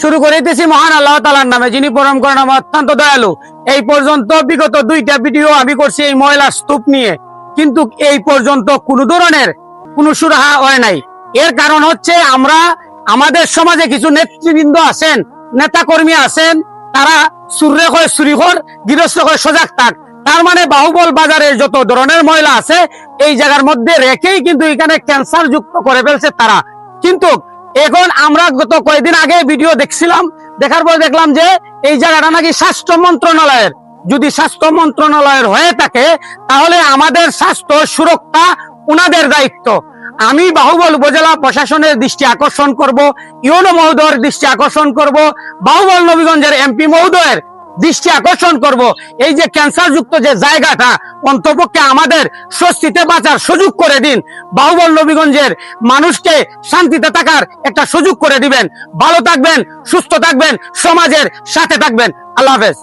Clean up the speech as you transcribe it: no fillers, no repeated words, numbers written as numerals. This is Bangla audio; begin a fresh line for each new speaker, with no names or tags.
শুরু করিতেছি মহান আল্লাহ তাআলার নামে, যিনি পরম করুণাময় অত্যন্ত দয়ালু। এই পর্যন্ত বিগত 2টা ভিডিও আমি করছি এই ময়লা স্তূপ নিয়ে, কিন্তু এই পর্যন্ত কোনো ধরনের কোনো সুরাহা হয় নাই। এর কারণ হচ্ছে আমরা আমাদের সমাজে কিছু নেতৃবৃন্দ আছেন, নেতা কর্মী আছেন, তারা সুরে হয় সুরিঘর, গৃহস্থ হয় সজাগ থাক। তার মানে বাহুবল বাজারের যত ধরনের ময়লা আছে এই জায়গার মধ্যে রেখেই কিন্তু এখানে ক্যান্সার যুক্ত করে ফেলছে তারা। কিন্তু এখন আমরা গত কয়েকদিন আগে ভিডিও দেখছিলাম, দেখার পর দেখলাম যে এই জায়গাটা নাকি স্বাস্থ্য মন্ত্রণালয়ের। যদি স্বাস্থ্য মন্ত্রণালয়ের হয়ে থাকে তাহলে আমাদের স্বাস্থ্য সুরক্ষা উনাদের দায়িত্ব। আমি বাহুবল উপজেলা প্রশাসনের দৃষ্টি আকর্ষণ করব, ইউনো মহোদয়ের দৃষ্টি আকর্ষণ করব, বাহুবল নবীগঞ্জের এমপি মহোদয়ের দৃষ্টি আকর্ষণ করব। এই যে ক্যান্সার যুক্ত যে জায়গাটা, অন্তপক্ষে আমাদের স্বস্তিতে বাঁচার সুযোগ করে দিন। বাহুবল নবীগঞ্জের মানুষকে শান্তিতে থাকার একটা সুযোগ করে দিবেন। ভালো থাকবেন, সুস্থ থাকবেন, সমাজের সাথে থাকবেন। আল্লাহ হাফেজ।